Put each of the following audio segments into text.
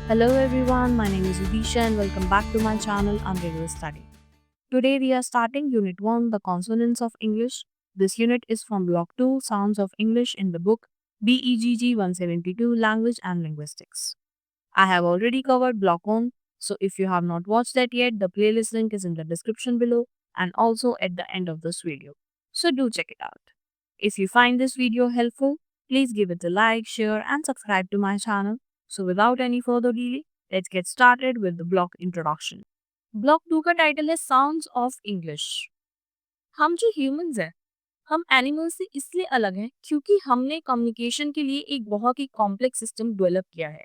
Hello everyone, my name is Udisha and welcome back to my channel Unreal Study. Today we are starting Unit 1, The Consonants of English. This unit is from Block 2, Sounds of English in the book BEGG 172, Language and Linguistics. I have already covered Block 1, so if you have not watched that yet, the playlist link is in the description below and also at the end of this video. So do check it out. If you find this video helpful, please give it a like, share and subscribe to my channel. So without any further delay, let's get started with the block introduction. Block 2 का title है sounds of English. हम जो humans हैं, हम animals से इसलिए अलग हैं क्योंकि हमने कम्युनिकेशन के लिए एक बहुत ही कॉम्प्लेक्स सिस्टम डेवलप किया है।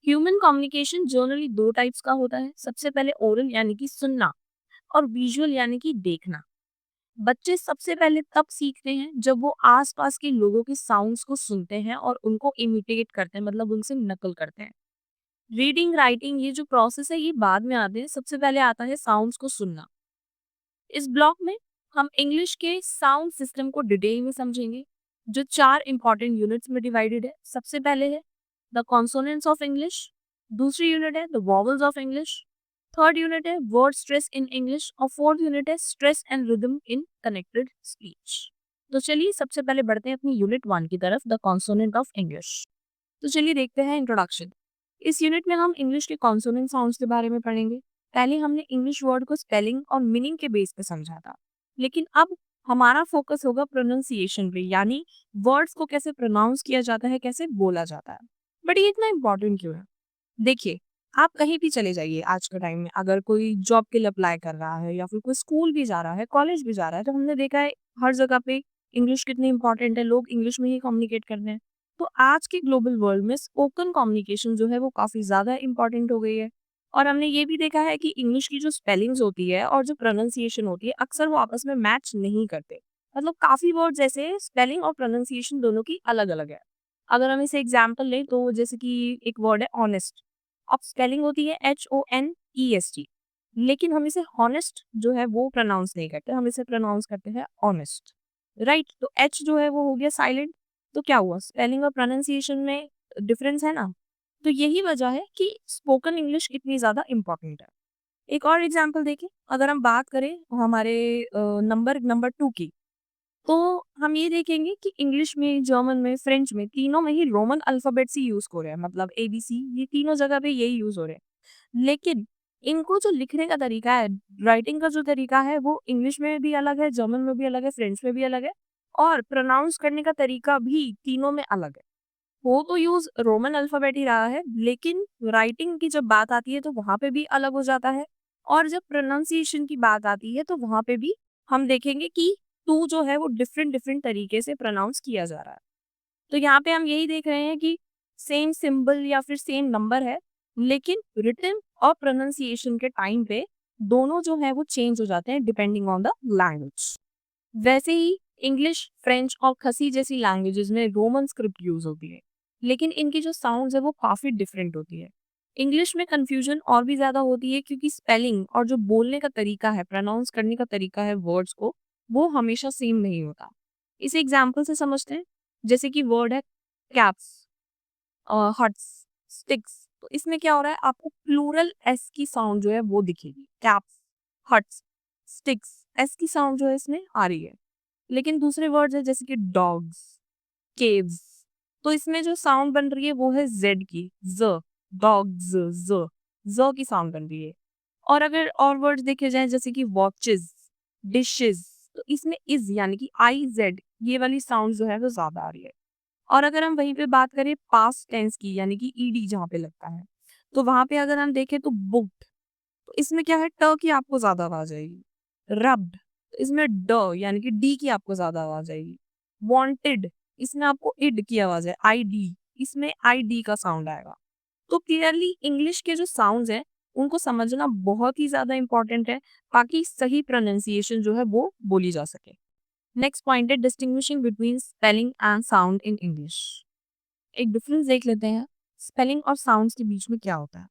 ह्यूमन कम्युनिकेशन जनरली दो टाइप्स का होता है। सबसे पहले ओरल यानी कि सुनना और विजुअल यानी कि देखना। बच्चे सबसे पहले तब सीखते हैं जब वो आसपास के लोगों के साउंड्स को सुनते हैं और उनको इमिटेट करते हैं, मतलब उनसे नकल करते हैं। रीडिंग राइटिंग ये जो प्रोसेस है ये बाद में आते हैं, सबसे पहले आता है साउंड्स को सुनना। इस ब्लॉक में हम इंग्लिश के साउंड सिस्टम को डिटेल में समझेंगे, जो 4 इंपॉर्टेंट यूनिट्स में डिवाइडेड है। सबसे पहले है द कॉन्सोनेंट्स ऑफ इंग्लिश, दूसरी यूनिट है the vowels of English, third unit है वर्ड स्ट्रेस इन इंग्लिश और फोर्थ यूनिट है stress and rhythm in connected speech. तो चलिए सबसे पहले बढ़ते हैं अपनी यूनिट 1 की तरफ, द कॉन्सोनेंट ऑफ इंग्लिश। तो चलिए देखते हैं इंट्रोडक्शन। इस यूनिट में हम इंग्लिश के कॉन्सोनेंट साउंड्स के बारे में पढ़ेंगे। पहले हमने इंग्लिश वर्ड को स्पेलिंग और मीनिंग के बेस पे समझा था, लेकिन अब हमारा फोकस होगा प्रोनाउंसिएशन पे, यानी वर्ड्स को कैसे प्रोनाउंस किया जाता है, कैसे बोला जाता है। बट ये इतना इम्पोर्टेंट क्यों है? देखिए, आप कहीं भी चले जाइए आज के टाइम में, अगर कोई जॉब के लिए अप्लाई कर रहा है या फिर कोई स्कूल भी जा रहा है, कॉलेज भी जा रहा है, तो हमने देखा है हर जगह पे इंग्लिश कितनी इंपॉर्टेंट है, लोग इंग्लिश में ही कम्युनिकेट करते हैं। तो आज के ग्लोबल वर्ल्ड में स्पोकन कम्युनिकेशन जो है वो काफ़ी ज़्यादा इंपॉर्टेंट हो गई है। और हमने ये भी देखा है कि इंग्लिश की जो स्पेलिंग्स होती है और जो प्रोनाउंसिएशन होती है, अक्सर वो आपस में मैच नहीं करते। मतलब काफ़ी वर्ड्स ऐसे स्पेलिंग और प्रोनाउंसिएशन दोनों की अलग-अलग है। अगर हम इसे एग्जाम्पल लें तो जैसे कि एक वर्ड है ऑनेस्ट। अब स्पेलिंग होती है HONEST, लेकिन हम इसे हॉनेस्ट जो है वो प्रोनाउंस नहीं करते, हम इसे प्रोनाउंस करते हैं ऑनेस्ट। राइट, तो एच जो है वो हो गया साइलेंट। तो क्या हुआ, स्पेलिंग और प्रोनाउंसिएशन में डिफरेंस है ना। तो यही वजह है कि स्पोकन इंग्लिश इतनी ज़्यादा इम्पोर्टेंट है। एक और एग्जांपल देखें, अगर हम बात करें हमारे नंबर 2 की, तो हम ये देखेंगे कि इंग्लिश में, जर्मन में, फ्रेंच में, तीनों में ही रोमन अल्फ़ाबेट्स ही यूज़ हो रहे हैं, मतलब ABC, ये तीनों जगह पे यही यूज़ हो रहे हैं। लेकिन इनको जो लिखने का तरीका है, राइटिंग का जो तरीका है, वो इंग्लिश में भी अलग है, जर्मन में भी अलग है, फ्रेंच में भी अलग है और प्रोनाउंस करने का तरीका भी तीनों में अलग है। हो तो यूज़ रोमन अल्फ़ाबेट ही रहा है, लेकिन राइटिंग की जब बात आती है तो वहाँ पे भी अलग हो जाता है और जब प्रोनाउंसिएशन की बात आती है तो वहाँ पे भी हम देखेंगे कि टू जो है वो डिफरेंट डिफरेंट तरीके से प्रोनाउंस किया जा रहा है। तो यहाँ पे हम यही देख रहे हैं कि सेम सिंबल या फिर सेम नंबर है, लेकिन रिटन और प्रोनाउंसिएशन के टाइम पे दोनों जो है वो चेंज हो जाते हैं डिपेंडिंग ऑन द लैंग्वेज। वैसे ही इंग्लिश, फ्रेंच और खसी जैसी लैंग्वेजेस में रोमन स्क्रिप्ट यूज होती है, लेकिन इनकी जो साउंड्स है वो काफी डिफरेंट होती है। इंग्लिश में कंफ्यूजन और भी ज्यादा होती है क्योंकि स्पेलिंग और जो बोलने का तरीका है, प्रोनाउंस करने का तरीका है वर्ड्स को, वो हमेशा सेम नहीं होता। इसे एग्जाम्पल से समझते हैं। जैसे कि वर्ड है कैप्स, हट्स, स्टिक्स। तो इसमें क्या हो रहा है, आपको प्लूरल एस की साउंड जो है वो दिखेगी। कैप्स, हट्स, स्टिक्स, एस की साउंड जो है इसमें आ रही है। लेकिन दूसरे वर्ड्स है जैसे कि डॉग्स, केव्स, तो इसमें जो साउंड बन रही है वो है जेड की, ज, डॉग्स, ज, ज की साउंड बन रही है। और अगर और वर्ड्स देखे जाएं जैसे कि वॉचेस, डिशेस, तो इसमें इज यानी कि IZ, ये वाली साउंड जो है वो ज्यादा आ रही है। और अगर हम वहीं पे बात करें पास्ट टेंस की, यानी कि ED जहाँ पे लगता है, तो वहां पे अगर हम देखें तो बुक्ड, तो इसमें क्या है, ट की आपको ज्यादा आवाज आएगी। रब्ड, तो इसमें ड यानी कि डी की आपको ज्यादा आवाज आएगी। वांटेड, इसमें आपको इड की आवाज है। ID, इसमें ID का साउंड आएगा। तो क्लियरली इंग्लिश के जो साउंड्स हैं उनको समझना बहुत ही ज्यादा इंपॉर्टेंट है, ताकि सही प्रोनाउंसिएशन जो है वो बोली जा सके। नेक्स्ट पॉइंट है distinguishing between spelling and sound in English. एक डिफरेंस देख लेते हैं, स्पेलिंग और साउंड्स के बीच में क्या होता है।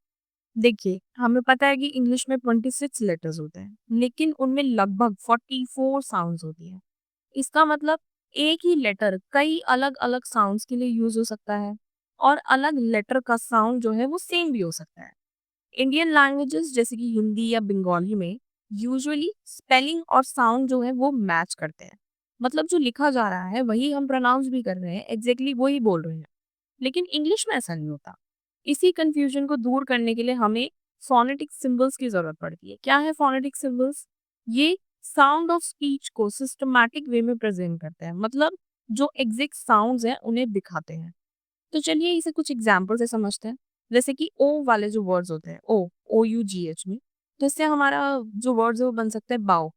देखिए, हमें पता है कि इंग्लिश में 26 लेटर्स होते हैं, लेकिन उनमें लगभग 44 साउंड्स होती हैं। इसका मतलब एक ही लेटर कई अलग अलग साउंड्स के लिए यूज हो सकता है। और अलग लेटर का साउंड जो है वो सेम भी हो सकता है। इंडियन लैंग्वेजेस जैसे कि हिंदी या बंगाली में यूजुअली स्पेलिंग और साउंड जो है वो मैच करते हैं। मतलब जो लिखा जा रहा है वही हम प्रोनाउंस भी कर रहे हैं, एग्जैक्टली वही बोल रहे हैं। लेकिन इंग्लिश में ऐसा नहीं होता। इसी कंफ्यूजन को दूर करने के लिए हमें फोनेटिक सिंबल्स की जरूरत पड़ती है। क्या है फोनेटिक सिंबल्स? ये साउंड ऑफ स्पीच को सिस्टमैटिक वे में प्रेजेंट करते हैं, मतलब जो एग्जैक्ट साउंड्स हैं उन्हें दिखाते हैं। तो चलिए इसे कुछ एग्जाम्पल से समझते हैं। जैसे कि ओ वाले जो वर्ड्स होते हैं, OUGH में, तो इससे हमारा जो वर्ड्स है वो बन सकता है बाओ,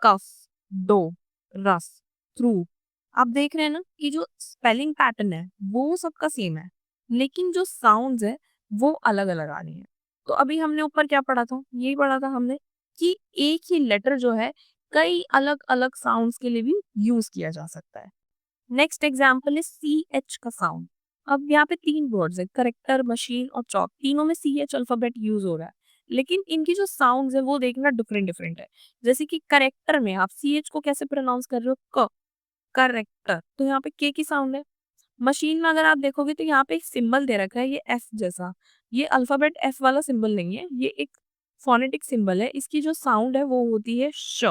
कफ, डो, रस, थ्रू। आप देख रहे हैं ना कि जो स्पेलिंग पैटर्न है वो सबका सेम है, लेकिन जो साउंड्स है वो अलग अलग आ रही है। तो अभी हमने ऊपर क्या पढ़ा था? यही पढ़ा था हमने कि एक ही लेटर जो है कई अलग अलग साउंड्स के लिए भी यूज किया जा सकता है। नेक्स्ट एग्जाम्पल है CH का साउंड। अब यहाँ पे 3 वर्ड्स है, करेक्टर, मशीन और चॉक। तीनों में CH अल्फाबेट यूज हो रहा है, लेकिन इनकी जो साउंड्स है वो देखना डिफरेंट डिफरेंट है। जैसे कि करेक्टर में आप CH को कैसे प्रोनाउंस कर रहे हो? क, करेक्टर, तो यहाँ पे के की साउंड है। मशीन में अगर आप देखोगे तो यहाँ पे एक सिंबल दे रखा है, ये एफ जैसा। ये अल्फाबेट एफ वाला सिंबल नहीं है, ये एक फोनेटिक सिंबल है। इसकी जो साउंड है वो होती है श।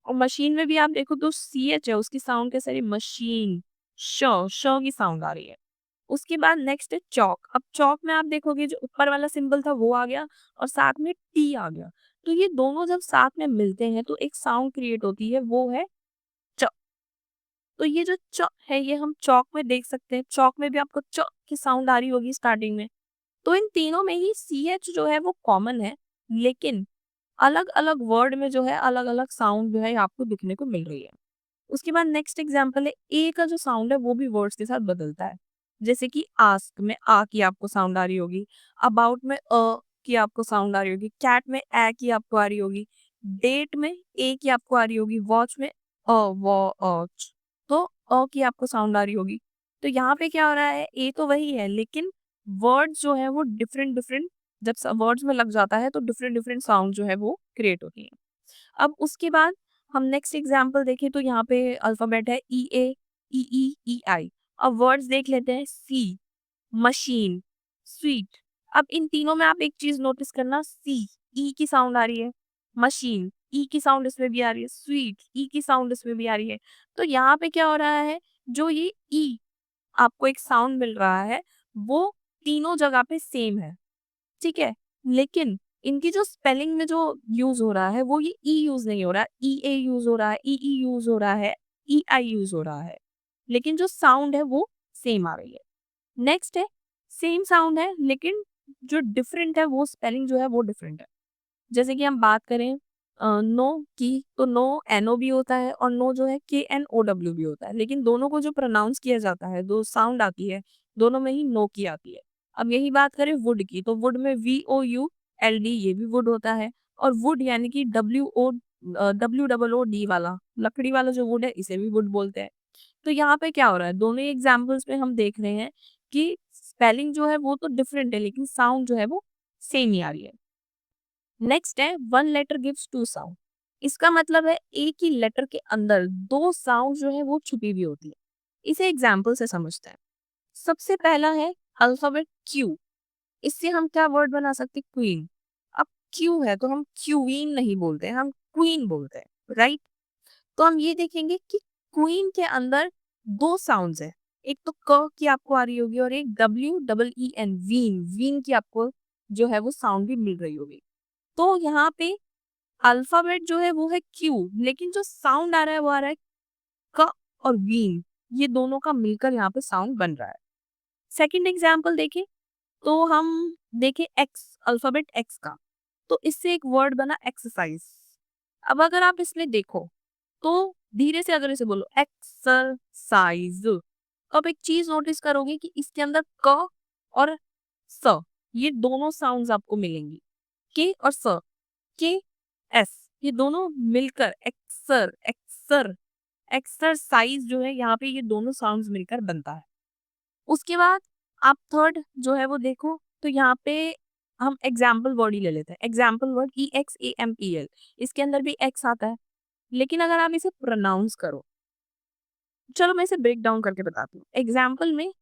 और मशीन में भी आप देखो तो CH है, उसकी साउंड कैसे आ रही है? मशीन, श की साउंड आ रही है। उसके बाद नेक्स्ट है चौक। अब चौक में आप देखोगे जो ऊपर वाला सिंबल था वो आ गया और साथ में टी आ गया। तो ये दोनों जब साथ में मिलते हैं तो एक साउंड क्रिएट होती है, वो है च। तो ये जो च है ये हम चौक में देख सकते हैं। चौक में भी आपको च की साउंड आ रही होगी स्टार्टिंग में। तो इन तीनों में ही CH जो है वो कॉमन है, लेकिन अलग अलग वर्ड में जो है अलग अलग साउंड जो है आपको दिखने को मिल रही है। उसके बाद नेक्स्ट एग्जाम्पल है ए का जो साउंड है वो भी वर्ड्स के साथ बदलता है। जैसे कि आस्क में आ की आपको साउंड आ रही होगी, अबाउट में की आपको साउंड आ रही होगी, कैट में ए की आपको आ रही होगी, डेट में ए की आपको आ रही होगी, वॉच में वॉच, तो की आपको साउंड आ रही होगी। तो यहाँ पे क्या हो रहा है? ए तो वही है, लेकिन वर्ड्स जो है वो डिफरेंट डिफरेंट, जब वर्ड्स में लग जाता है तो डिफरेंट डिफरेंट साउंड जो है वो क्रिएट होती है। अब उसके बाद हम नेक्स्ट एग्जाम्पल देखें तो यहाँ पे अल्फाबेट है EA, EE, EI। अब वर्ड्स देख लेते हैं। सी, मशीन, स्वीट। अब इन तीनों में आप एक चीज नोटिस करना, सी ई की साउंड आ रही है, मशीन ई की साउंड इसमें भी आ रही है, स्वीट ई की साउंड इसमें भी आ रही है। तो यहाँ पे क्या हो रहा है? जो ये ई आपको एक साउंड मिल रहा है वो तीनों जगह पे सेम है, ठीक है। लेकिन इनकी जो स्पेलिंग में जो यूज हो रहा है वो ये ई यूज नहीं हो रहा है, EA यूज हो रहा है, EE यूज हो रहा है, EI यूज हो रहा है, लेकिन जो साउंड है वो सेम आ रही है। नेक्स्ट है सेम साउंड है लेकिन जो डिफरेंट है वो स्पेलिंग जो है वो डिफरेंट है। जैसे कि हम बात करें नो की, तो नो NO भी होता है और नो जो है KNOW भी होता है, लेकिन दोनों को जो प्रोनाउंस किया जाता है, दो साउंड आती है, दोनों में ही नो की आती है। अब यही बात करें वुड की, तो वुड में VOULD, ये भी वुड होता है। और वुड यानी कि WOOD वाला, लकड़ी वाला जो वुड है इसे भी वुड बोलते हैं। तो यहाँ पे क्या हो रहा है? दोनों ही एग्जाम्पल्स में हम देख रहे हैं कि स्पेलिंग जो है वो तो डिफरेंट है, लेकिन साउंड जो है वो सेम ही आ रही है। नेक्स्ट है one letter gives two sound. इसका मतलब है एक ही लेटर के अंदर दो साउंड जो है वो छुपी हुई होती है। इसे एग्जाम्पल से समझते हैं। सबसे पहला है अल्फाबेट Q। इससे हम क्या वर्ड बना सकते हैं? क्वीन। अब Q है तो हम क्वीन नहीं बोलते हैं, हम क्वीन बोलते हैं, राइट। तो हम ये देखेंगे कि क्वीन के अंदर दो साउंड्स है। एक तो क की आपको आ रही होगी और एक WEEN, वीन, वीन की आपको जो है वो साउंड भी मिल रही होगी। तो यहाँ पे अल्फाबेट जो है वो है क्यू, लेकिन जो साउंड आ रहा है वो आ रहा है क और वीन। ये दोनों का मिलकर यहाँ पे साउंड बन रहा है। सेकंड एग्जाम्पल देखें तो हम देखें एक्स, अल्फाबेट एक्स का, तो इससे एक वर्ड बना एक्सरसाइज। अब अगर आप इसमें देखो तो धीरे से अगर इसे बोलो एक्सरसाइज, तो आप एक चीज नोटिस करोगे कि इसके अंदर क और स, ये दोनों साउंड्स आपको मिलेंगी। के और स, के एस, ये दोनों मिलकर एक्सर एक्सरसाइज जो है यहाँ पे ये दोनों साउंड्स मिलकर बनता है। उसके बाद आप थर्ड जो है वो देखो तो यहाँ पे हम एग्जाम्पल वर्ड ही ले लेते हैं। एग्जाम्पल वर्ड EXAMPL, इसके अंदर भी एक्स आता है, लेकिन अगर आप इसे प्रोनाउंस करो, चलो मैं इसे ब्रेक डाउन करके बताती हूँ। एग्जाम्पल में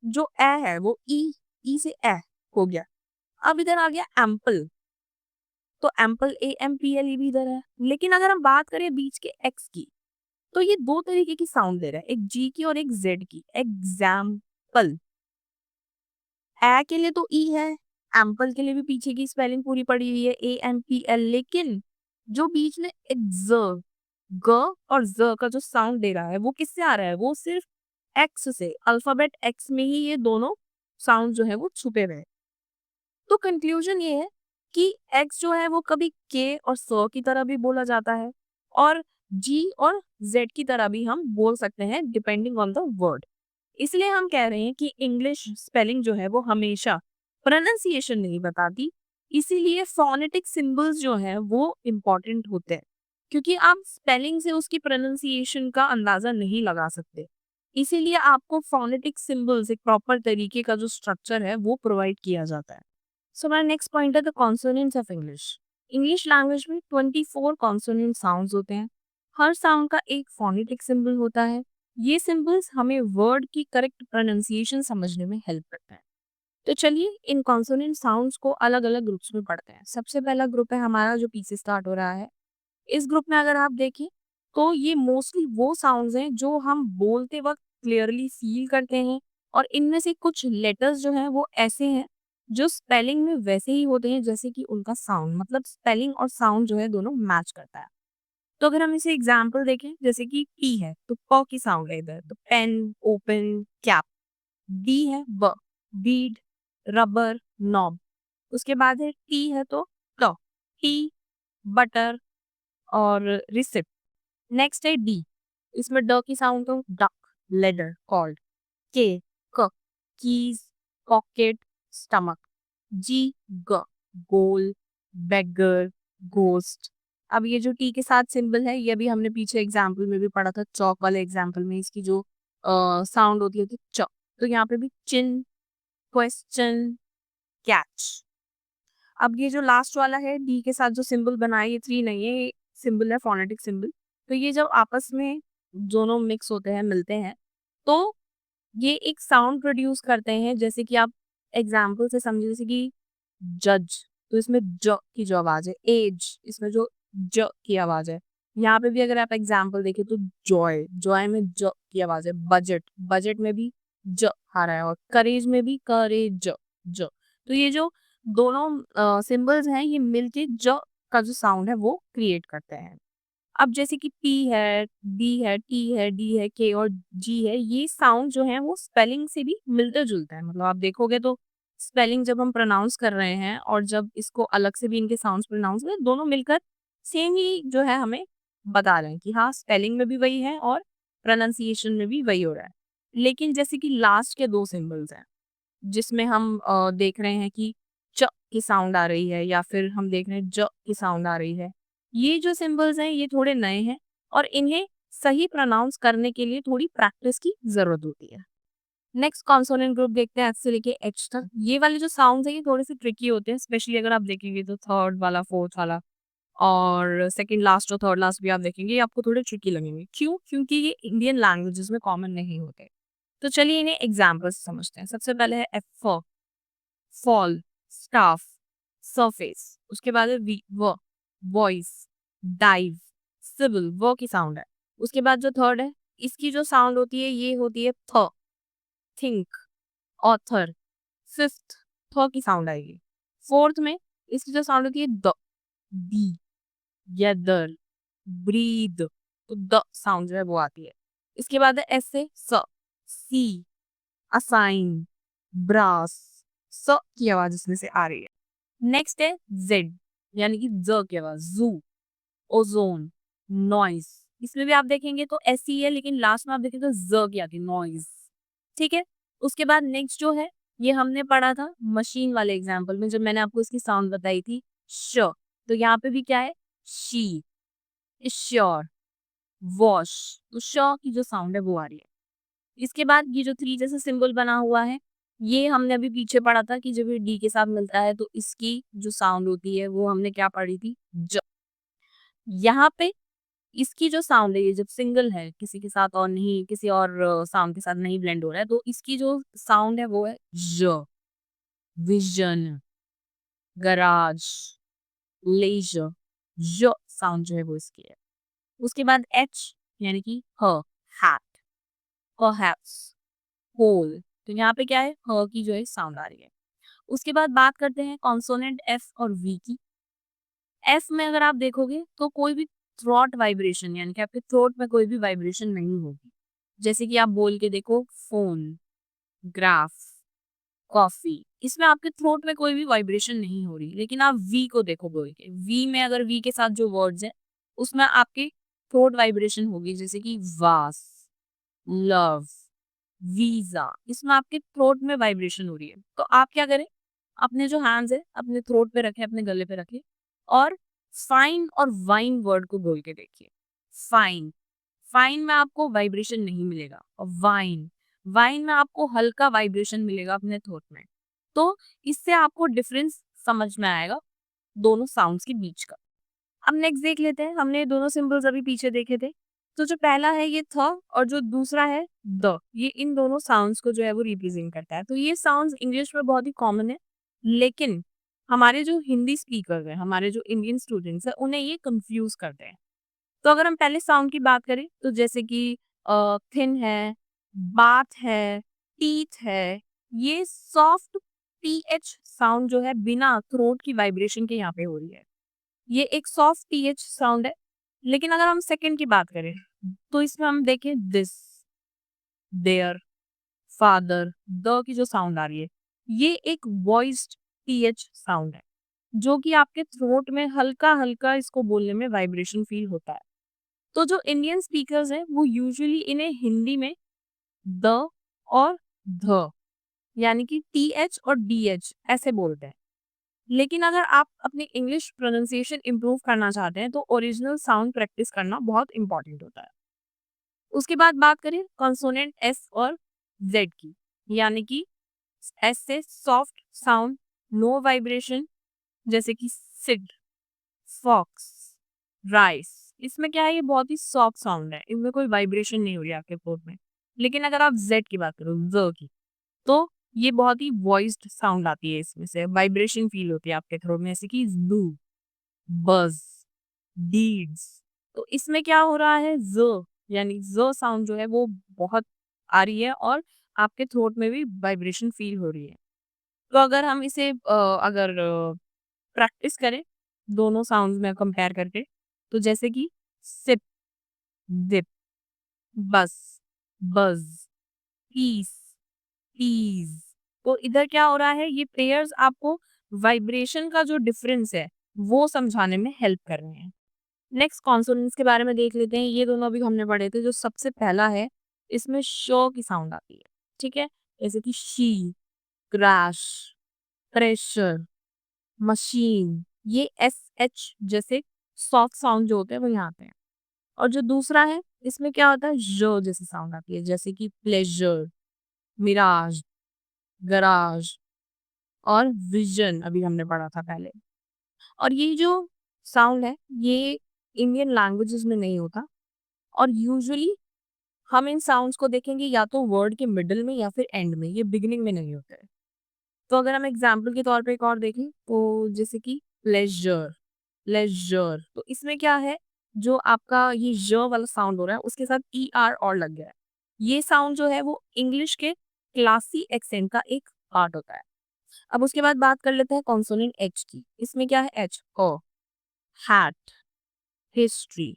जो ए है वो ई से ए हो गया। अब इधर आ गया एम्पल, तो एम्पल AMPLE भी इधर है। लेकिन अगर हम बात करें बीच के एक्स की, तो ये दो तरीके की साउंड दे रहा है, एक जी की और एक जेड की। एग्जाम्पल, ए के लिए तो ई है, एम्पल के लिए भी पीछे की स्पेलिंग पूरी पड़ी हुई है AMPL, लेकिन जो बीच में एग्ज, ग और ज का जो साउंड दे रहा है वो किससे आ रहा है, वो सिर्फ एक्स से, अल्फाबेट एक्स में ही ये दोनों साउंड जो है वो छुपे हुए हैं। तो कंक्लूजन ये है कि एक्स जो है वो कभी के और स की तरह भी बोला जाता है, और जी और जेड की तरह भी हम बोल सकते हैं डिपेंडिंग ऑन द वर्ड। इसलिए हम कह रहे हैं कि इंग्लिश स्पेलिंग जो है वो हमेशा प्रोनाउंसिएशन नहीं बताती, इसीलिए फोनेटिक सिंबल्स जो है वो इम्पोर्टेंट होते हैं, क्योंकि आप स्पेलिंग से उसकी प्रोनाउंसिएशन का अंदाजा नहीं लगा सकते। इसीलिए आपको फोनेटिक सिंबल्स, एक प्रॉपर तरीके का जो स्ट्रक्चर है वो प्रोवाइड किया जाता है। सो हमारा नेक्स्ट पॉइंट है the consonants of English. English language में 24 कॉन्सोनेंट साउंड्स होते हैं। हर साउंड का एक फोनेटिक सिंबल होता है। ये सिंबल्स हमें वर्ड की करेक्ट प्रोनाउंसिएशन समझने में हेल्प करते हैं। तो चलिए इन कॉन्सोनेंट साउंड्स को अलग अलग ग्रुप्स में पढ़ते हैं। सबसे पहला ग्रुप है हमारा जो पी से स्टार्ट हो रहा है। इस ग्रुप में अगर आप देखें तो ये मोस्टली वो साउंड्स हैं जो हम बोलते वक्त क्लियरली फील करते हैं, और इनमें से कुछ लेटर्स जो हैं वो ऐसे हैं जो स्पेलिंग में वैसे ही होते हैं जैसे कि उनका साउंड, मतलब स्पेलिंग और साउंड जो है दोनों मैच करता है। तो अगर हम इसे एग्जाम्पल देखें, जैसे कि पी है तो प की साउंड है इधर, तो पेन, ओपन, कैप। डी है ब, बीड, रबर, नॉब। उसके बाद है टी है तो ट, टी, बटर और रिसिप्ट। नेक्स्ट है डी, इसमें ड की साउंड तो डक, लेडर, कॉल्ड। के, क, कीज, पॉकेट, स्टमक। जी, ग, गोल, बेगर, गोस्ट। अब ये जो टी के साथ सिंबल है, ये भी हमने पीछे एग्जाम्पल में भी पढ़ा था, चौक वाले एग्जाम्पल में इसकी जो साउंड होती है च। तो यहाँ पे भी चिन, क्वेश्चन, कैच। अब ये जो लास्ट वाला है डी के साथ जो सिंबल बना है, ये थ्री नहीं है, ये सिंबल है फोनेटिक सिंबल। तो ये जब आपस में दोनों मिक्स होते हैं, मिलते हैं, तो ये एक साउंड प्रोड्यूस करते हैं। जैसे कि आप एग्जाम्पल से समझिए, जैसे कि जज, तो इसमें ज की जो आवाज है, एज, इसमें जो ज की आवाज है। यहाँ पे भी अगर आप एग्जाम्पल देखें तो जॉय, जॉय में ज की आवाज है। बजट, बजट में भी ज आ रहा है, और करेज में भी करेज, ज। तो ये जो दोनों सिंबल्स हैं ये मिलके ज का जो साउंड है वो क्रिएट करते हैं। अब जैसे कि पी है, बी है, टी है, डी है, के और जी है, ये साउंड जो है वो स्पेलिंग से भी मिलते जुलते हैं। मतलब आप देखोगे तो स्पेलिंग जब हम प्रोनाउंस कर रहे हैं और जब इसको अलग से भी इनके साउंड्स प्रोनाउंस कर, दोनों मिलकर सेम ही जो है हमें बता रहे हैं कि हाँ स्पेलिंग में भी वही है और प्रोनाउंसिएशन में भी वही हो रहा है। लेकिन जैसे कि लास्ट के दो सिंबल्स हैं जिसमें हम देख रहे हैं कि च की साउंड आ रही है, या फिर हम देख रहे हैं ज की साउंड आ रही है। ये जो सिंबल्स हैं ये थोड़े नए हैं, और इन्हें सही प्रोनाउंस करने के लिए थोड़ी प्रैक्टिस की जरूरत होती है। नेक्स्ट कॉन्सोनेंट ग्रुप देखते हैं एच से लेके एच तक। ये वाले जो साउंड्स हैं ये थोड़े से ट्रिकी होते हैं, स्पेशली अगर आप देखेंगे तो थर्ड वाला, फोर्थ वाला और सेकंड लास्ट और थर्ड लास्ट भी आप देखेंगे, ये आपको थोड़े ट्रिकी लगेंगे। क्यों? क्योंकि ये इंडियन लैंग्वेजेस में कॉमन नहीं होते। तो चलिए इन्हें एग्जाम्पल से समझते हैं। सबसे पहले है एफ, फॉल, स्टाफ, सरफेस। उसके बाद है वी, व, वॉइस, डाइव, सिबिल, व की साउंड है। उसके बाद जो थर्ड है, इसकी जो साउंड होती है ये होती है थ, थिंक, ऑथर। फिफ्थ, थ की साउंड आएगी। फोर्थ में इसकी जो साउंड होती है द, बी, गेदर, ब्रीद। तो द साउंड जो है वो आती है। इसके बाद है एस से स, सी, असाइन, ब्रास। स की आवाज इसमें से आ रही है। नेक्स्ट है जेड, यानी कि ज की आवाज, जू, ओजोन, नॉइस। इसमें भी आप देखेंगे तो एस ही है, लेकिन लास्ट में आप देखेंगे तो ज की आती है, नॉइस। ठीक है। उसके बाद नेक्स्ट जो है ये हमने पढ़ा था मशीन वाले एग्जाम्पल में, जब मैंने आपको इसकी साउंड बताई थी श। तो यहाँ पे भी क्या है, शी, श्योर, वॉश। तो श की जो साउंड है वो आ रही है। इसके बाद ये जो थ्री जैसा सिंबल बना हुआ है, ये हमने अभी पीछे पढ़ा था कि जब ये डी के साथ मिलता है तो इसकी जो साउंड होती है वो हमने क्या पढ़ी थी, ज। यहाँ पे इसकी जो साउंड है ये जब सिंगल है, किसी के साथ और नहीं, किसी और साउंड के साथ नहीं ब्लेंड हो रहा है, तो इसकी जो साउंड है वो है ज। विजन, गराज, लेजर, ज साउंड जो है वो इसकी है। उसके बाद एच यानी कि ह, हैट, परहैप्स, होल। तो यहाँ पे क्या है, ह की जो है साउंड आ रही है। उसके बाद बात करते हैं कॉन्सोनेंट एफ और वी की। एफ में अगर आप देखोगे तो कोई भी थ्रोट वाइब्रेशन यानी कि आपके थ्रोट में कोई भी वाइब्रेशन नहीं होगी। जैसे कि आप बोल के देखो फोन, ग्राफ, कॉफी, इसमें आपके थ्रोट में कोई भी वाइब्रेशन नहीं हो रही। लेकिन आप वी को देखो बोल के, वी में अगर वी के साथ जो वर्ड्स हैं उसमें आपके थ्रोट वाइब्रेशन होगी, जैसे कि वास, लव, वीजा, इसमें आपके थ्रोट में वाइब्रेशन हो रही है। तो आप क्या करें, अपने जो हैंड्स है अपने थ्रोट पे रखें, अपने गले पे रखें और फाइन और वाइन वर्ड को बोल के देखिए। फाइन, फाइन में आपको वाइब्रेशन नहीं मिलेगा, और वाइन, वाइन में आपको हल्का वाइब्रेशन मिलेगा अपने थ्रोट में। तो इससे आपको डिफरेंस समझ में आएगा दोनों साउंड्स के बीच का। अब नेक्स्ट देख लेते हैं, हमने ये दोनों सिंबल्स अभी पीछे देखे थे। तो जो पहला है ये थ और जो दूसरा है द, ये इन दोनों साउंड्स को जो है वो रिप्रेजेंट करता है। तो ये साउंड्स इंग्लिश में बहुत ही कॉमन है, लेकिन हमारे जो हिंदी स्पीकर हैं, हमारे जो इंडियन स्टूडेंट्स हैं, उन्हें ये कंफ्यूज करते हैं। तो अगर हम पहले साउंड की बात करें तो जैसे कि थिन है, बात है, टीथ है, ये सॉफ्ट टीएच साउंड जो है बिना थ्रोट की वाइब्रेशन के यहाँ पे हो रही है। ये एक सॉफ्ट टीएच साउंड है। लेकिन अगर हम सेकंड की बात करें तो इसमें हम देखें this, there, father, the key जो साउंड आ रही है, ये एक वॉइस्ड टीएच साउंड है, जो कि आपके थ्रोट में हल्का हल्का इसको बोलने में वाइब्रेशन फील होता है। तो जो इंडियन स्पीकर्स हैं वो यूजुअली इन्हें हिंदी में द और ध यानी कि टी एच और डी एच ऐसे बोलते हैं। लेकिन अगर आप अपनी इंग्लिश प्रोनाउंसिएशन इंप्रूव करना चाहते हैं तो ओरिजिनल साउंड प्रैक्टिस करना बहुत इंपॉर्टेंट होता है। उसके बाद बात करें कॉन्सोनेंट एस और जेड की, यानी कि एस से सॉफ्ट साउंड, नो वाइब्रेशन, जैसे कि सिड, फॉक्स, राइस, इसमें क्या है, ये बहुत ही सॉफ्ट साउंड है, इनमें कोई वाइब्रेशन नहीं हो रही है आपके थ्रोट में। लेकिन अगर आप जेड की बात करो, ज की, तो ये बहुत ही वॉइस्ड साउंड आती है, इसमें से वाइब्रेशन फील होती है आपके थ्रोट में, जैसे कि जू, बज, डीड्स। तो इसमें क्या हो रहा है, ज यानी ज साउंड जो है वो बहुत आ रही है और आपके थ्रोट में भी वाइब्रेशन फील हो रही है। तो अगर हम इसे अगर प्रैक्टिस करें दोनों साउंड्स में कंपेयर करके, तो जैसे कि सिप, दिप, बस, बज, पीस, प्लीज। तो इधर क्या हो रहा है, ये प्लेयर्स आपको वाइब्रेशन का जो डिफरेंस है वो समझाने में हेल्प कर रहे हैं। नेक्स्ट कॉन्सोनेंट्स के बारे में देख लेते हैं। ये दोनों अभी हमने पढ़े थे। जो सबसे पहला है, इसमें श की साउंड आती है, ठीक है, जैसे कि शी, क्रैश, प्रेशर, मशीन, ये एस एच जैसे सॉफ्ट साउंड जो होते हैं वो यहाँ आते हैं। और जो दूसरा है, इसमें क्या होता है, ज जैसी साउंड आती है, जैसे कि प्लेजर, मिराज, गराज और विजन, अभी हमने पढ़ा था पहले। और ये जो साउंड है ये इंडियन लैंग्वेजेस में नहीं होता, और यूजुअली हम इन साउंड्स को देखेंगे या तो वर्ड के मिडिल में या फिर एंड में, ये बिगिनिंग में नहीं होते हैं। तो अगर हम एग्जाम्पल के तौर पे एक और देखें तो जैसे कि प्लेजर, प्लेजर, तो इसमें क्या है, जो आपका ये ज वाला साउंड हो रहा है उसके साथ ई आर और लग गया है। ये साउंड जो है वो इंग्लिश के क्लासी एक्सेंट का एक पार्ट होता है। अब उसके बाद बात कर लेते हैं कॉन्सोनेंट एच की। इसमें क्या है, एच, हैट, हिस्ट्री,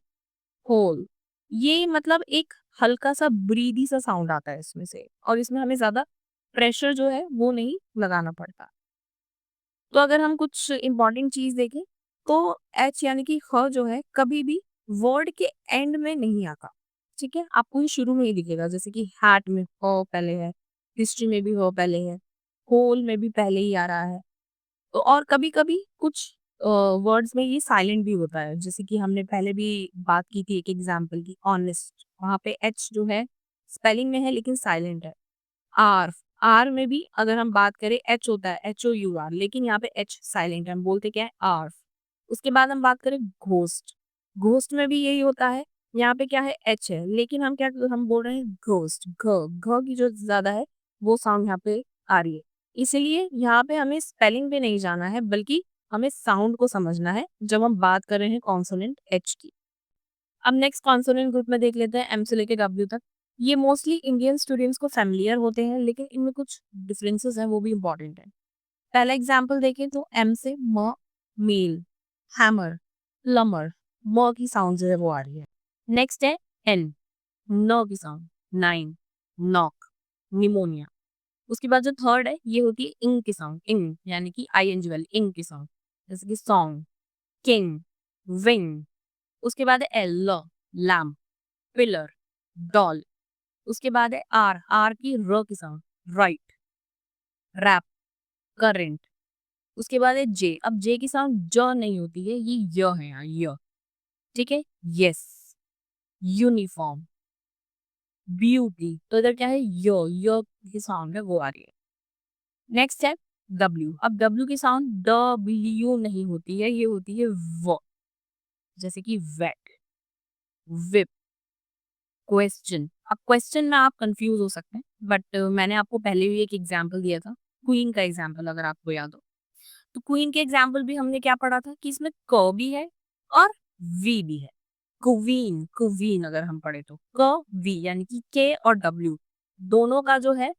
होल, ये मतलब एक हल्का सा ब्रीदी सा साउंड आता है इसमें से, और इसमें हमें ज्यादा प्रेशर जो है वो नहीं लगाना पड़ता। तो अगर हम कुछ इंपॉर्टेंट चीज देखें तो एच यानी कि ख जो है कभी भी वर्ड के एंड में नहीं आता, ठीक है, आपको ये शुरू में ही दिखेगा, जैसे कि हैट में ह पहले है, हिस्ट्री में भी ह पहले है, होल में भी पहले ही आ रहा है। तो और कभी कभी कुछ वर्ड्स में ये साइलेंट भी होता है, जैसे कि हमने पहले भी बात की थी एक एग्जाम्पल की, ऑनेस्ट, वहां पे एच जो है स्पेलिंग में है लेकिन साइलेंट है। आर, आर में भी अगर हम बात करें एच होता है, एच ओ यू आर, लेकिन यहाँ पे एच साइलेंट है, हम बोलते क्या है, आर। उसके बाद हम बात करें घोस्ट, घोस्ट में भी यही होता है, यहाँ पे क्या है एच है, लेकिन हम बोल रहे हैं घोस्ट, घ की जो ज्यादा है वो साउंड यहाँ पे आ रही है। इसीलिए यहाँ पे हमें स्पेलिंग पे नहीं जाना है, बल्कि हमें साउंड को समझना है जब हम बात कर रहे हैं कॉन्सोनेंट एच की। अब नेक्स्ट कॉन्सोनेंट ग्रुप में देख लेते हैं एम से लेके डब्ल्यू तक। ये मोस्टली इंडियन स्टूडेंट्स को फेमिलियर होते हैं, लेकिन इनमें कुछ डिफरेंसेस हैं, वो भी इंपॉर्टेंट है। पहला एग्जाम्पल देखें तो एम से म, मील, हैमर, प्लमर, म की साउंड जो है वो आ रही है। नेक्स्ट है एन, न की साउंड, नाइन, नॉक, निमोनिया। उसके बाद जो थर्ड है ये होती है इंग की साउंड, इंग यानी कि आई एन जी वाली इंग की साउंड, जैसे कि सॉन्ग, किंग, विंग। उसके बाद है एल, लैम्प, पिलर, डॉल। उसके बाद है आर, आर की र की साउंड, राइट, रैप, करेंट। उसके बाद है जे, अब जे की साउंड ज नहीं होती है, ये य है यहाँ, य। ठीक है, यस, यूनिफॉर्म, ब्यूटी। तो इधर क्या है, य की साउंड है वो आ रही है। नेक्स्ट है डब्ल्यू। अब डब्ल्यू की साउंड डब्ल्यू नहीं होती है, ये होती है व, जैसे कि वेट, विप, क्वेश्चन। अब क्वेश्चन में आप कंफ्यूज हो सकते हैं, बट मैंने आपको पहले भी एक एग्जांपल दिया था, क्वीन का एग्जांपल, अगर आपको याद हो। तो क्वीन के एग्जाम्पल भी हमने क्या पढ़ा था कि इसमें क भी है और वी भी है। क्वीन, क्वीन अगर हम पढ़े तो क वी, यानी कि के और डब्ल्यू दोनों का जो है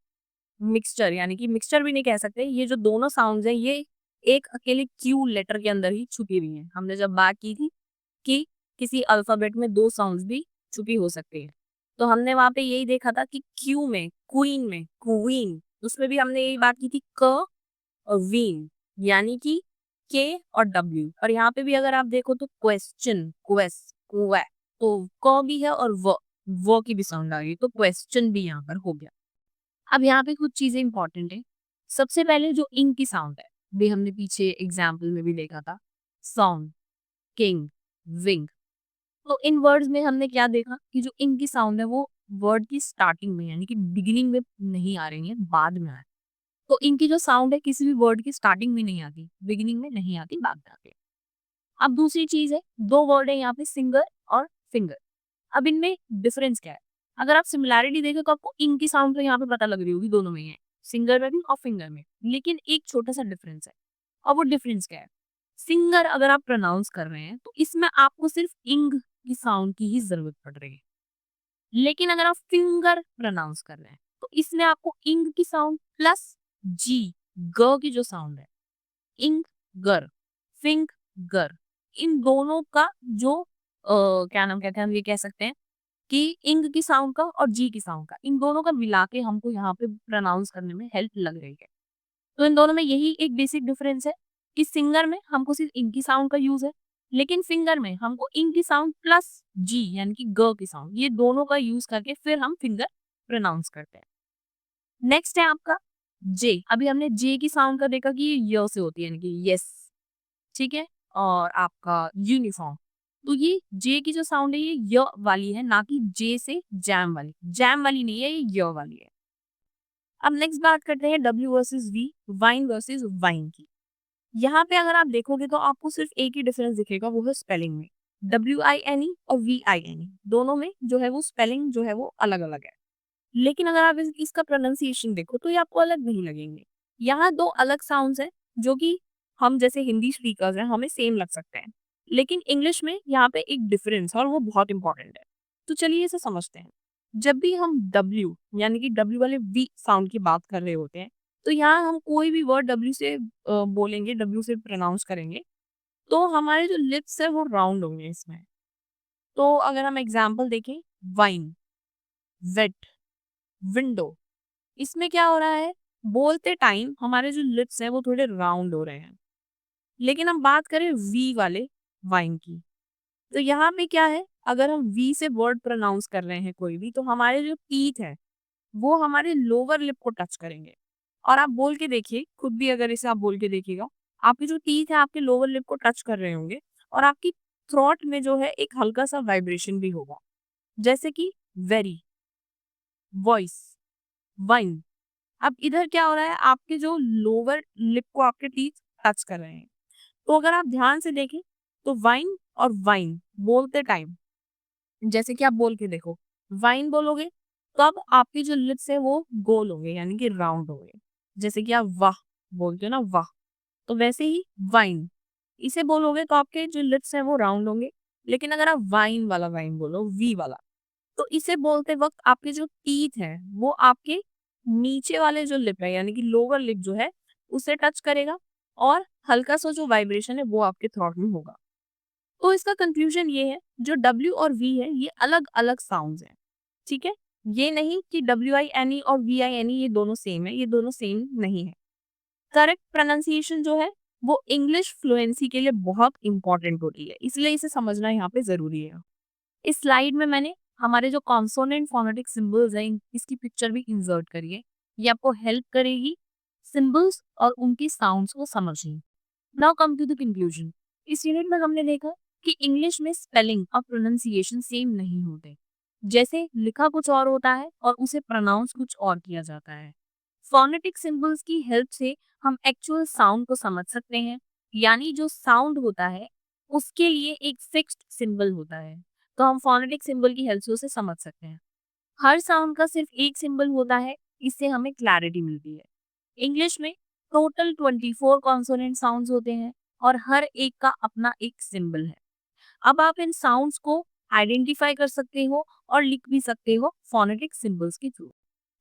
मिक्सचर, यानी कि मिक्सचर भी नहीं कह सकते, ये जो दोनों साउंड्स हैं ये एक अकेले क्यू लेटर के अंदर ही छुपी हुई हैं। हमने जब बात की थी कि किसी अल्फाबेट में दो साउंड्स भी छुपी हो सकती है, तो हमने वहां पे यही देखा था कि क्यू में, क्वीन में, क्वीन, उसमें भी हमने यही बात की थी क और वीन, यानी कि के और डब्ल्यू। और यहाँ पे भी अगर आप देखो तो क्वेश्चन, क्वे, तो क भी है और वो की भी साउंड आ गई, तो क्वेश्चन भी यहाँ पर हो गया। अब यहाँ पे कुछ चीजें इंपॉर्टेंट है। सबसे पहले जो इंग की साउंड है, भी हमने पीछे एग्जाम्पल में भी देखा था, सॉन्ग, किंग, विंग। तो इन वर्ड्स में हमने क्या देखा कि जो इंग की साउंड है वो वर्ड की स्टार्टिंग में, यानी कि बिगिनिंग में नहीं आ रही है, बाद में आ रही है। तो इनकी जो साउंड है किसी भी वर्ड की स्टार्टिंग में नहीं आती, बिगिनिंग में नहीं आती, बाद में आती है। अब दूसरी चीज है, दो वर्ड है यहाँ पे, सिंगर और फिंगर। अब इनमें डिफरेंस क्या है? अगर आप सिमिलैरिटी देखें तो आपको इन की साउंड तो यहाँ पे पता लग रही होगी, दोनों में ही है, सिंगर में भी और फिंगर में। लेकिन एक छोटा सा डिफरेंस है, और वो डिफरेंस क्या है? सिंगर अगर आप प्रोनाउंस कर रहे हैं तो इसमें आपको सिर्फ इंग की साउंड की ही जरूरत पड़ रही है। लेकिन अगर आप फिंगर प्रोनाउंस कर रहे हैं तो इसमें आपको इंग की साउंड प्लस जी, ग की जो साउंड है, इंग, गर, फिंग, गर, इन दोनों का जो क्या नाम कहते हैं, हम ये कह सकते हैं कि इंग की साउंड का और जी की साउंड का, इन दोनों का मिला के हमको यहाँ पे प्रोनाउंस करने में हेल्प लग रही है। तो इन दोनों में यही एक बेसिक डिफरेंस है कि सिंगर में हमको सिर्फ इंग की साउंड का यूज है, लेकिन फिंगर में हमको इंग की साउंड प्लस जी यानी कि ग की साउंड, ये दोनों का यूज करके फिर हम फिंगर प्रोनाउंस करते हैं। नेक्स्ट है आपका जे। अभी हमने जे की साउंड का देखा कि ये य से होती है, यानी कि यस, ठीक है। और आपका यूनिफॉर्म, तो ये जे की जो साउंड है ये य वाली है, ना कि जे से जैम वाली, जैम वाली नहीं है, ये य वाली है। अब नेक्स्ट बात करते हैं W versus V, wine versus vine की। यहाँ पे अगर आप देखोगे तो आपको सिर्फ एक ही डिफरेंस दिखेगा, वो है स्पेलिंग में। WINE और VINE दोनों में जो है वो स्पेलिंग जो है वो अलग अलग है। लेकिन अगर आप इसका प्रोनाउंसिएशन देखो तो ये आपको अलग नहीं लगेंगे। यहाँ दो अलग साउंड्स हैं जो कि हम जैसे हिंदी स्पीकर्स हैं हमें सेम लग सकते हैं, लेकिन इंग्लिश में यहाँ पे एक डिफरेंस है और वो बहुत इंपॉर्टेंट है। तो चलिए इसे समझते हैं। जब भी हम डब्ल्यू यानी कि डब्ल्यू वाले वी साउंड की बात कर रहे होते हैं, तो यहाँ हम कोई भी वर्ड डब्ल्यू से बोलेंगे, डब्ल्यू से प्रोनाउंस करेंगे, तो हमारे जो लिप्स है वो राउंड होंगे इसमें। तो अगर हम एग्जाम्पल देखें, वाइन, वेट, विंडो, इसमें क्या हो रहा है, बोलते टाइम हमारे जो लिप्स हैं वो थोड़े राउंड हो रहे हैं। लेकिन हम बात करें वी वाले वाइन की, तो यहाँ पे क्या है, अगर हम वी से वर्ड प्रोनाउंस कर रहे हैं कोई भी, तो हमारे जो टीथ है वो हमारे लोअर लिप को टच करेंगे। और आप बोल के देखिए खुद भी, अगर इसे आप बोल के देखिएगा, आपके जो टीथ है आपके लोअर लिप को टच कर रहे होंगे, और आपकी थ्रोट में जो है एक हल्का सा वाइब्रेशन भी होगा, जैसे कि वेरी, वॉइस, वाइन। अब इधर क्या हो रहा है, आपके जो लोअर लिप को आपके टीथ टच कर रहे हैं। तो अगर आप ध्यान से देखें तो वाइन और वाइन बोलते टाइम जैसे कि आप बोल के देखो, वाइन बोलोगे, तब आपके जो लिप्स है वो गोल होंगे यानी कि राउंड होंगे। जैसे कि आप वाह बोलते हो ना वाह, तो वैसे ही वाइन, इसे बोलोगे तो आपके जो लिप्स हैं वो राउंड होंगे। लेकिन अगर आप वाइन वाला वाइन बोलो, वी वाला, तो इसे बोलते वक्त आपके जो टीथ हैं वो आपके नीचे वाले जो लिप है यानी कि लोअर लिप जो है उसे टच करेगा, और हल्का सा जो वाइब्रेशन है वो आपके थ्रोट में होगा। तो इसका कंक्लूजन ये है, जो डब्ल्यू और वी है ये अलग अलग साउंड्स हैं। ठीक है, ये नहीं कि डब्ल्यू आई एन ई और वी आई एन ई ये दोनों सेम है, ये दोनों सेम नहीं है। करेक्ट प्रोनाउंसिएशन जो है वो इंग्लिश फ्लुएंसी के लिए बहुत इंपॉर्टेंट होती है, इसलिए इसे समझना यहाँ पे जरूरी है। इस स्लाइड में मैंने हमारे जो कॉन्सोनेंट फोनेटिक सिंबल्स हैं इसकी पिक्चर भी इंसर्ट करी है। ये आपको हेल्प करेगी सिंबल्स और उनकी साउंड्स को समझने। Now come to the conclusion. इस यूनिट में हमने देखा कि इंग्लिश में स्पेलिंग और प्रोनाउंसिएशन सेम नहीं होते। जैसे लिखा कुछ और होता है और उसे प्रोनाउंस कुछ और किया जाता है। फोनेटिक सिंबल्स की हेल्प से हम एक्चुअल साउंड को समझ सकते हैं, यानी जो साउंड होता है उसके लिए एक फिक्स्ड सिंबल होता है, तो हम फोनेटिक सिंबल की हेल्प से उसे समझ सकते हैं। हर साउंड का सिर्फ एक सिंबल होता है, इससे हमें क्लैरिटी मिलती है। इंग्लिश में टोटल 24 कॉन्सोनेंट साउंड्स होते हैं और हर एक का अपना एक सिंबल है। अब आप इन साउंड्स को आइडेंटिफाई कर सकते हो और लिख भी सकते हो फोनेटिक सिंबल्स के through.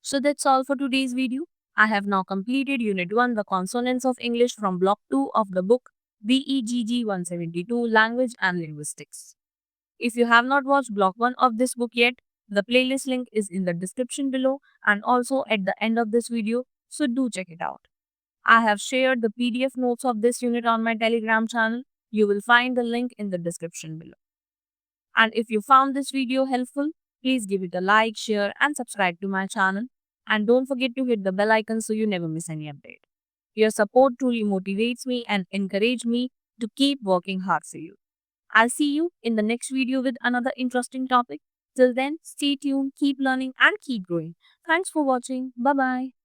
So that's all for today's video. I have now completed Unit 1, the consonants of English from Block 2 of the book BEGG 172, Language and Linguistics. If you have not watched Block 1 of this book yet, the playlist link is in the description below and also at the end of this video, so do check it out. I have shared the PDF notes of this unit on my Telegram channel. You will find the link in the description below. And if you found this video helpful, please give it a like, share, and subscribe to my channel. And don't forget to hit the bell icon so you never miss any update. Your support truly motivates me and encourages me to keep working hard for you. I'll see you in the next video with another interesting topic. Till then, stay tuned, keep learning, and keep growing. Thanks for watching. Bye bye.